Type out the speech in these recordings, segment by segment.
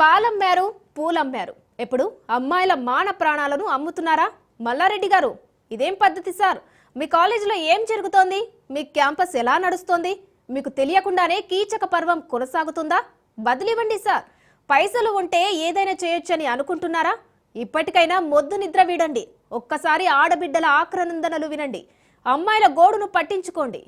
పాలమ్మారు పూలమ్మారు ఎప్పుడు అమ్మాయిల మాన ప్రాణాలను అమ్ముతున్నారా? మల్లారెడ్డి గారు, ఇదేం పద్ధతి సార్? మీ కాలేజీలో ఏం జరుగుతోంది? మీ క్యాంపస్ ఎలా నడుస్తోంది? మీకు తెలియకుండానే కీచక పర్వం కొనసాగుతుందా? బదిలివ్వండి సార్. పైసలు ఉంటే ఏదైనా చేయొచ్చని అనుకుంటున్నారా? ఇప్పటికైనా మొద్దు నిద్ర వీడండి. ఒక్కసారి ఆడబిడ్డల ఆక్రనందనలు వినండి. అమ్మాయిల గోడును పట్టించుకోండి.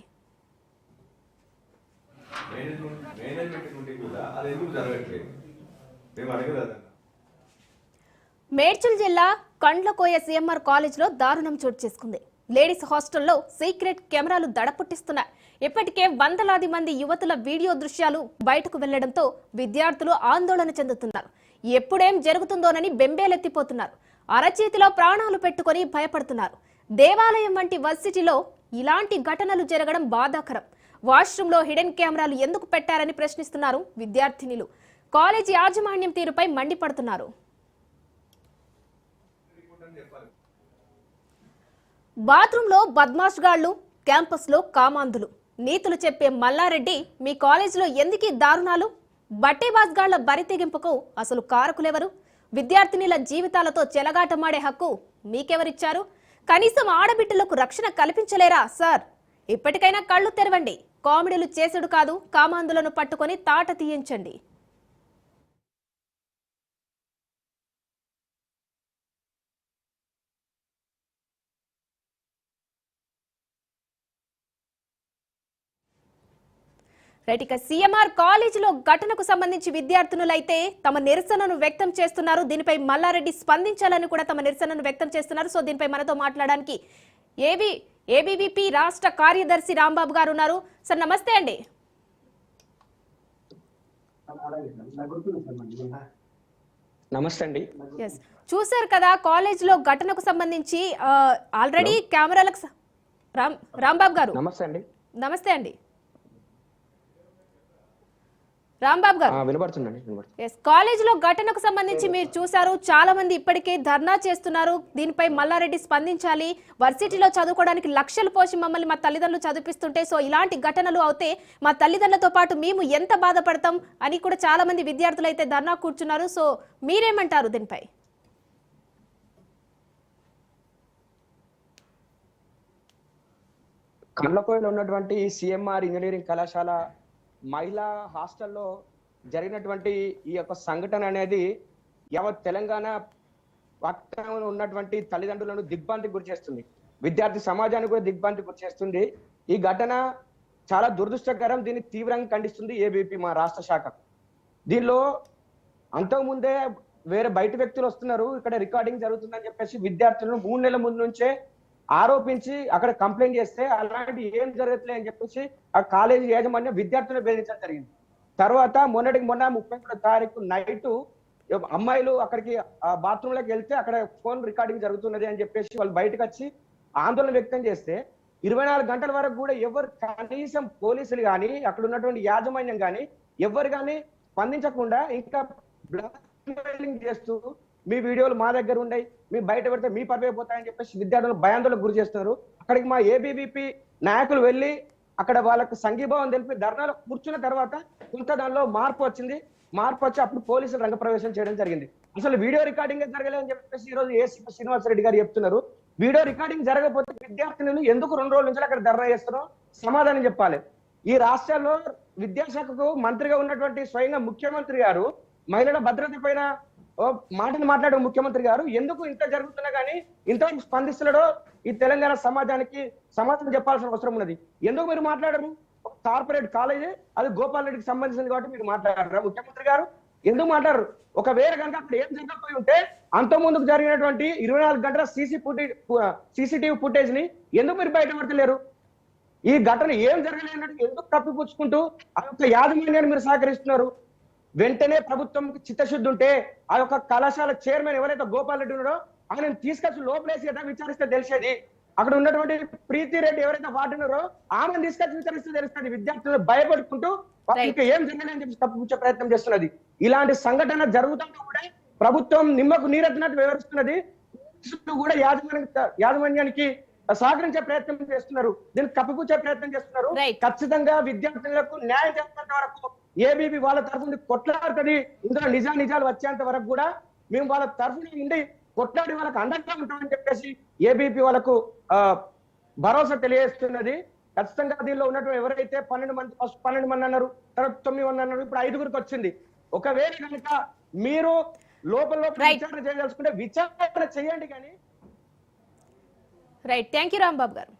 మేడ్చల్ జిల్లా కండ్లకోయ సిఎంఆర్ కాలేజ్లో దారుణం చోటు చేసుకుంది. లేడీస్ హాస్టల్లో సీక్రెట్ కెమెరాలు దడపుట్టిస్తున్నాయి. ఇప్పటికే వందలాది మంది యువతుల వీడియో దృశ్యాలు బయటకు వెళ్లడంతో విద్యార్థులు ఆందోళన చెందుతున్నారు. ఎప్పుడేం జరుగుతుందోనని బెంబేలెత్తిపోతున్నారు. అరచేతిలో ప్రాణాలు పెట్టుకొని భయపడుతున్నారు. దేవాలయం వంటి వర్సిటీలో ఇలాంటి ఘటనలు జరగడం బాధాకరం. వాష్రూంలో హిడెన్ కెమెరాలు ఎందుకు పెట్టారని ప్రశ్నిస్తున్నారు విద్యార్థినులు. కాలేజీ యాజమాన్యం తీరుపై మండిపడుతున్నారు. బాత్రూంలో బద్మాష్ గాళ్లు, క్యాంపస్లో కామాంధులు. నీతులు చెప్పే మల్లారెడ్డి, మీ కాలేజీలో ఎందుకీ దారుణాలు? బట్టేబాజ్ గాళ్ల బరితెగింపుకు అసలు కారకులెవరు? విద్యార్థినుల జీవితాలతో చెలగాటమాడే హక్కు మీకెవరిచ్చారు? కనీసం ఆడబిడ్డలకు రక్షణ కల్పించలేరా సార్? ఇప్పటికైనా కళ్ళు తెరవండి. కామెడీలు చేసుడు కాదు, కామాంధులను పట్టుకొని తాట తీయించండి. రైట్, ఇక సీఎంఆర్ కాలేజీలో ఘటనకు సంబంధించి విద్యార్థినులైతే తమ నిరసనను వ్యక్తం చేస్తున్నారు. దీనిపై మల్లారెడ్డి స్పందించాలని కూడా తమ నిరసనను వ్యక్తం చేస్తున్నారు. సో దీనిపై మనతో మాట్లాడడానికి ఏబీవీపీ రాష్ట్ర కార్యదర్శి రాంబాబు గారు ఉన్నారు. సార్ నమస్తే అండి. నమస్తే అండి. ఎస్, చూశారు కదా కాలేజీలో ఘటనకు సంబంధించి ఆల్రెడీ కెమెరాలకు రాంబాబు గారు నమస్తే అండి. నమస్తే అండి రాంబాబు గారు, వినపడుతుందండి. కాలేజీలో ఘటనకు సంబంధించి మీరు చూశారు, చాలా మంది ఇప్పటికే ధర్నా చేస్తున్నారు. దీనిపై మల్లారెడ్డి స్పందించాలి. వర్సిటీలో చదువుకోవడానికి లక్షలు పోసి మమ్మల్ని మా తల్లిదండ్రులు చదివిస్తుంటే, సో ఇలాంటి ఘటనలు అవుతే మా తల్లిదండ్రులతో పాటు మేము ఎంత బాధపడతాం అని కూడా చాలా మంది విద్యార్థులు అయితే ధర్నా కూర్చున్నారు. సో మీరేమంటారు దీనిపై? కండ్లకోయలో ఉన్నటువంటి సిఎంఆర్ ఇంజనీరింగ్ కళాశాల మహిళా హాస్టల్లో జరిగినటువంటి ఈ యొక్క సంఘటన అనేది యావత్ తెలంగాణ పట్టణంలో ఉన్నటువంటి తల్లిదండ్రులను దిగ్భ్రాంతికి గురి చేస్తుంది. విద్యార్థి సమాజానికి కూడా దిగ్భ్రాంతికి గురి చేస్తుంది. ఈ ఘటన చాలా దురదృష్టకరం. దీన్ని తీవ్రంగా ఖండిస్తుంది ఏబీపీ మా రాష్ట్ర శాఖ. దీనిలో అంతకుముందే వేరే బయట వ్యక్తులు వస్తున్నారు, ఇక్కడ రికార్డింగ్ జరుగుతుందని చెప్పేసి విద్యార్థులను 3 నెలల ముందు నుంచే ఆరోపించి అక్కడ కంప్లైంట్ చేస్తే అలాంటి ఏం జరగట్లే అని చెప్పేసి ఆ కాలేజీ యాజమాన్యం విద్యార్థులను బెదిరించడం జరిగింది. తర్వాత మొన్న 31 తారీఖు నైట్ అమ్మాయిలు అక్కడికి బాత్రూంలోకి వెళ్తే అక్కడ ఫోన్ రికార్డింగ్ జరుగుతున్నది అని చెప్పేసి వాళ్ళు బయటకు వచ్చి ఆందోళన వ్యక్తం చేస్తే 24 గంటల వరకు కూడా ఎవరు, కనీసం పోలీసులు కానీ అక్కడ ఉన్నటువంటి యాజమాన్యం కానీ ఎవరు కానీ స్పందించకుండా ఇంకా బ్లాక్మెయిలింగ్ చేస్తూ మీ వీడియోలు మా దగ్గర ఉన్నాయి, మీ బయట పెడితే మీ పర్వైపోతాయని చెప్పేసి విద్యార్థులు భయాందోళనకు గురి చేస్తున్నారు. అక్కడికి మా ఏబీవీపీ నాయకులు వెళ్ళి అక్కడ వాళ్ళకు సంఘీభావం తెలిపి ధర్నాలో కూర్చున్న తర్వాత కొంత దానిలో మార్పు వచ్చింది. మార్పు వచ్చి అప్పుడు పోలీసులు రంగప్రవేశం చేయడం జరిగింది. అసలు వీడియో రికార్డింగ్ జరగలేదని చెప్పేసి ఈ రోజు ఏసీపీ శ్రీనివాసరెడ్డి గారు చెప్తున్నారు. వీడియో రికార్డింగ్ జరగకపోతే విద్యార్థులు ఎందుకు 2 రోజుల నుంచి అక్కడ ధర్నా చేస్తున్నారో సమాధానం చెప్పాలి. ఈ రాష్ట్రాల్లో విద్యాశాఖకు మంత్రిగా ఉన్నటువంటి స్వయంగా ముఖ్యమంత్రి గారు మహిళల భద్రత పైన మాటలు మాట్లాడే ముఖ్యమంత్రి గారు ఎందుకు ఇంత జరుగుతున్నా కానీ ఇంతవరకు స్పందిస్తున్నాడో ఈ తెలంగాణ సమాజానికి సమాధానం చెప్పాల్సిన అవసరం ఉన్నది. ఎందుకు మీరు మాట్లాడరు? కార్పొరేట్ కాలేజీ అది గోపాల్ రెడ్డికి సంబంధించింది కాబట్టి మీరు మాట్లాడరా? ముఖ్యమంత్రి గారు ఎందుకు మాట్లాడరు? ఒకవేళ కనుక అక్కడ ఏం జరగకపోయి ఉంటే అంత ముందుకు జరిగినటువంటి 24 గంటల సీసీటీవీ ఫుటేజ్ ని ఎందుకు మీరు బయటపడతలేరు? ఈ ఘటన ఏం జరగలేనట్టు ఎందుకు కప్పిపుచ్చుకుంటూ ఆ యొక్క యాజమాన్యాన్ని మీరు సహకరిస్తున్నారు? వెంటనే ప్రభుత్వం చిత్తశుద్ధి ఉంటే ఆ యొక్క కళాశాల చైర్మన్ ఎవరైతే గోపాల్ రెడ్డి ఉన్నాడో ఆయన తీసుకొచ్చి లోపలేసి కదా విచారిస్తే తెలిసేది. అక్కడ ఉన్నటువంటి ప్రీతి రెడ్డి ఎవరైతే వార్డు ఉన్నారో ఆమెను తీసుకొచ్చి విచారిస్తే తెలుస్తుంది. విద్యార్థులను భయపడుకుంటూ ఇంకా ఏం జరగలేని చెప్పి తప్పిపుచ్చే ప్రయత్నం చేస్తున్నది. ఇలాంటి సంఘటన జరుగుతుంటే కూడా ప్రభుత్వం నిమ్మకు నీరెత్తినట్టు వివరిస్తున్నది. కూడా యాజమాన్యానికి సహకరించే ప్రయత్నం చేస్తున్నారు, దీన్ని కప్పిపుచ్చే ప్రయత్నం చేస్తున్నారు. ఖచ్చితంగా విద్యార్థులకు న్యాయం చేస్తున్నంత వరకు ఏబీపీ వాళ్ళ తరఫున కొట్లాడుతుంది. ఇందులో నిజాలు వచ్చేంత వరకు కూడా మేము వాళ్ళ తరఫున ఉండి కొట్లాడి వాళ్ళకి అండగా ఉంటామని చెప్పేసి ఏబీపీ వాళ్ళకు భరోసా తెలియజేస్తున్నది. ఖచ్చితంగా దీనిలో ఉన్నటువంటి ఎవరైతే 12 మంది, ఫస్ట్ 12 మంది అన్నారు, తర్వాత 9 మంది అన్నారు, ఇప్పుడు 5గురికి వచ్చింది. ఒకవేళ కనుక మీరు లోపల విచారణ చేయదలుచుకుంటే విచారణ చేయండి కానీ. రైట్, థ్యాంక్ యూ రాంబాబు గారు.